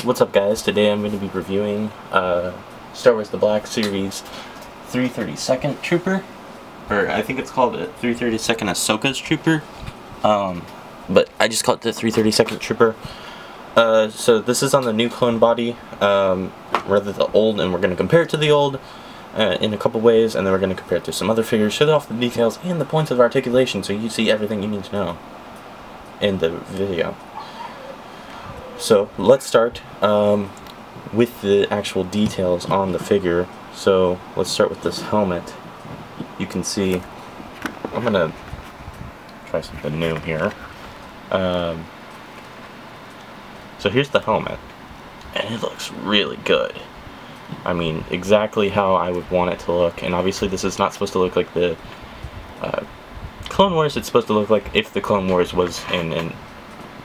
What's up, guys? Today I'm going to be reviewing Star Wars The Black Series 332nd Trooper, or I think it's called 332nd Ahsoka's Trooper, but I just call it the 332nd Trooper. So this is on the new clone body, rather the old, and we're going to compare it to the old in a couple ways, and then we're going to compare it to some other figures, show off the details and the points of articulation so you see everything you need to know in the video. So let's start with the actual details on the figure. So let's start with this helmet. You can see, I'm gonna try something new here. So here's the helmet, and it looks really good. I mean, exactly how I would want it to look. And obviously this is not supposed to look like the Clone Wars. It's supposed to look like if the Clone Wars was in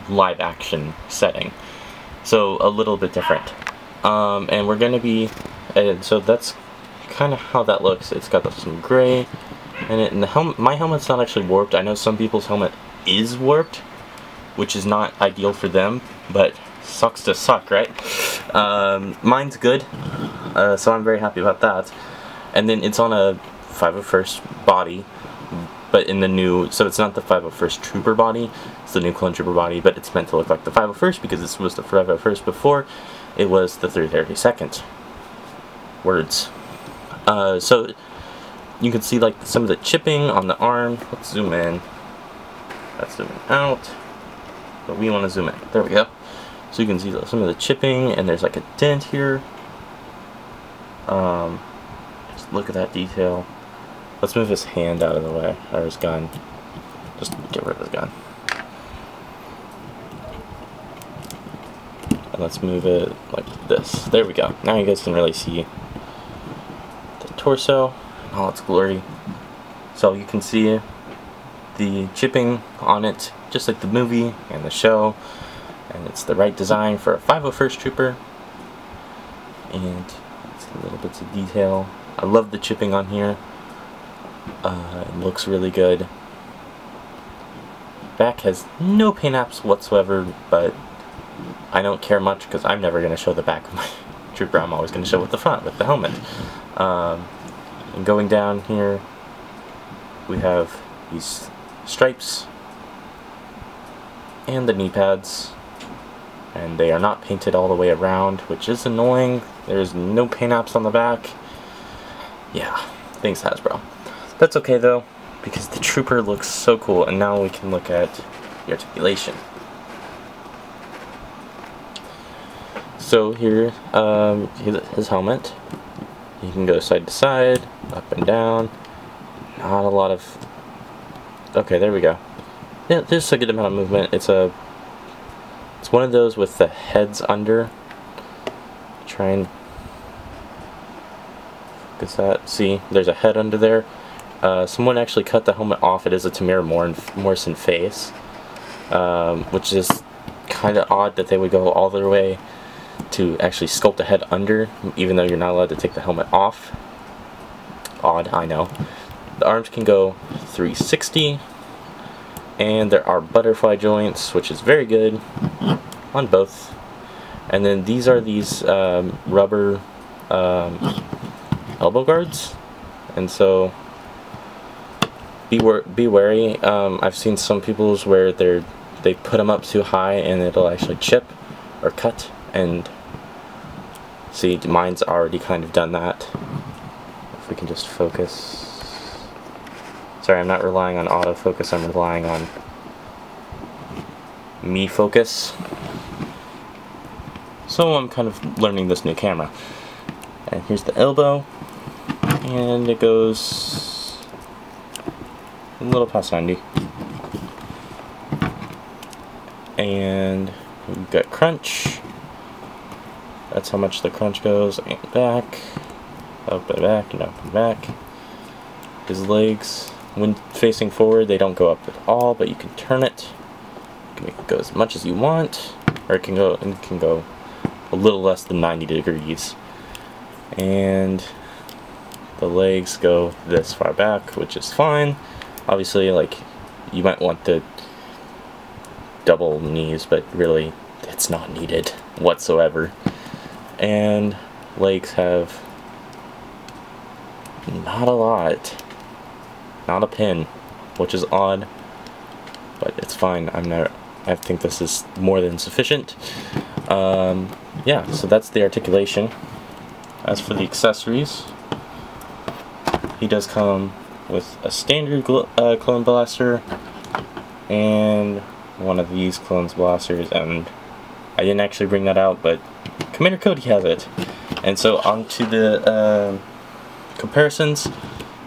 live action setting, so a little bit different, and we're gonna be, so that's kind of how that looks. It's got some gray in it, and the my helmet's not actually warped. I know some people's helmet is warped, which is not ideal for them, but sucks to suck, right? Mine's good, so I'm very happy about that. And then it's on a 501st body, but in the new, so it's not the 501st Trooper body, it's the new Clone Trooper body, but it's meant to look like the 501st because this was the 501st before it was the 332nd. Words. So you can see like some of the chipping on the arm. Let's zoom in. That's zooming out, but we want to zoom in. There we go. So you can see some of the chipping, and there's like a dent here. Just look at that detail. Let's move his hand out of the way, or his gun. Just get rid of his gun. And let's move it like this. There we go. Now you guys can really see the torso in all its glory. So you can see the chipping on it, just like the movie and the show. And it's the right design for a 501st Trooper. And it's little bits of detail. I love the chipping on here. It looks really good. Back has no paint apps whatsoever, but I don't care much because I'm never going to show the back of my Trooper. I'm always going to show with the front, with the helmet. And going down here, we have these stripes and the knee pads, and they are not painted all the way around, which is annoying. There's no paint apps on the back. Yeah, thanks Hasbro. That's okay though, because the Trooper looks so cool, and now we can look at the articulation. So here, his helmet. You can go side to side, up and down. Not a lot of... Okay, there we go. Yeah, there's a good amount of movement. It's one of those with the heads under. Try and focus that. See, there's a head under there. Someone actually cut the helmet off. It is a Temuera Morrison face, which is kind of odd that they would go all their way to actually sculpt a head under, even though you're not allowed to take the helmet off. Odd, I know. The arms can go 360, and there are butterfly joints, which is very good on both. And then these are these rubber elbow guards, and so be wary. I've seen some people's where they put them up too high and it'll actually chip or cut, and see, mine's already kind of done that. If we can just focus. Sorry, I'm not relying on autofocus, I'm relying on me focus. So I'm kind of learning this new camera. And here's the elbow, and it goes a little past 90. And we've got crunch. That's how much the crunch goes, and back, up and back, and up and back. His legs, when facing forward, they don't go up at all, but you can turn it. You can make it go as much as you want, or it can go a little less than 90 degrees. And the legs go this far back, which is fine. Obviously, like, you might want the double knees, but really it's not needed whatsoever. And legs have not a lot. Not a pin, which is odd, but it's fine. I think this is more than sufficient. Yeah, so that's the articulation. As for the accessories, he does come with a standard clone blaster and one of these clone blasters, and I didn't actually bring that out, but Commander Cody has it. And so on to the comparisons.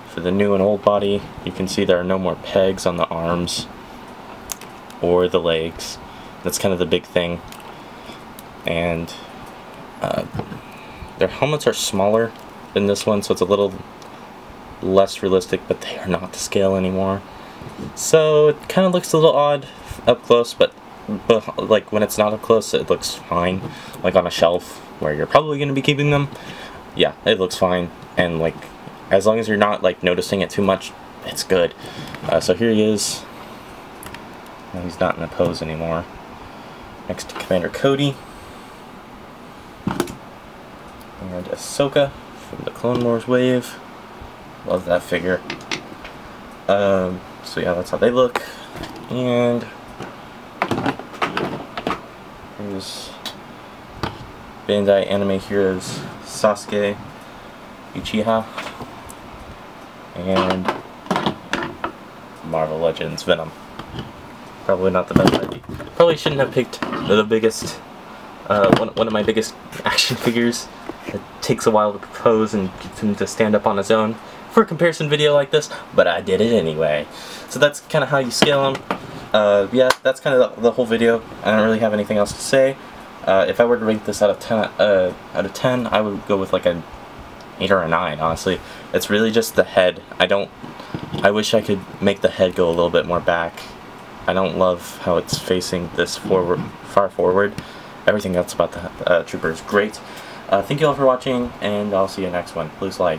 For the new and old body, you can see there are no more pegs on the arms or the legs. That's kind of the big thing. And their helmets are smaller than this one, so it's a little less realistic, but they are not to scale anymore. So it kind of looks a little odd up close, but like when it's not up close, it looks fine. Like on a shelf where you're probably going to be keeping them, yeah, it looks fine. And like, as long as you're not like noticing it too much, it's good. So here he is. Now he's not in a pose anymore. Next to Commander Cody. And Ahsoka from the Clone Wars wave. Love that figure. So yeah, that's how they look. And here's Bandai Anime Heroes Sasuke Uchiha. And Marvel Legends Venom. Probably not the best idea. Probably shouldn't have picked the biggest, one of my biggest action figures. It takes a while to pose and get him to stand up on his own for a comparison video like this, but I did it anyway. So that's kind of how you scale them. Yeah, that's kind of the whole video. I don't really have anything else to say. If I were to rate this out of 10, I would go with like an 8 or a 9, honestly. It's really just the head. I wish I could make the head go a little bit more back. I don't love how it's facing this far forward. Everything else about the Trooper is great. Thank you all for watching, and I'll see you next one. Please like.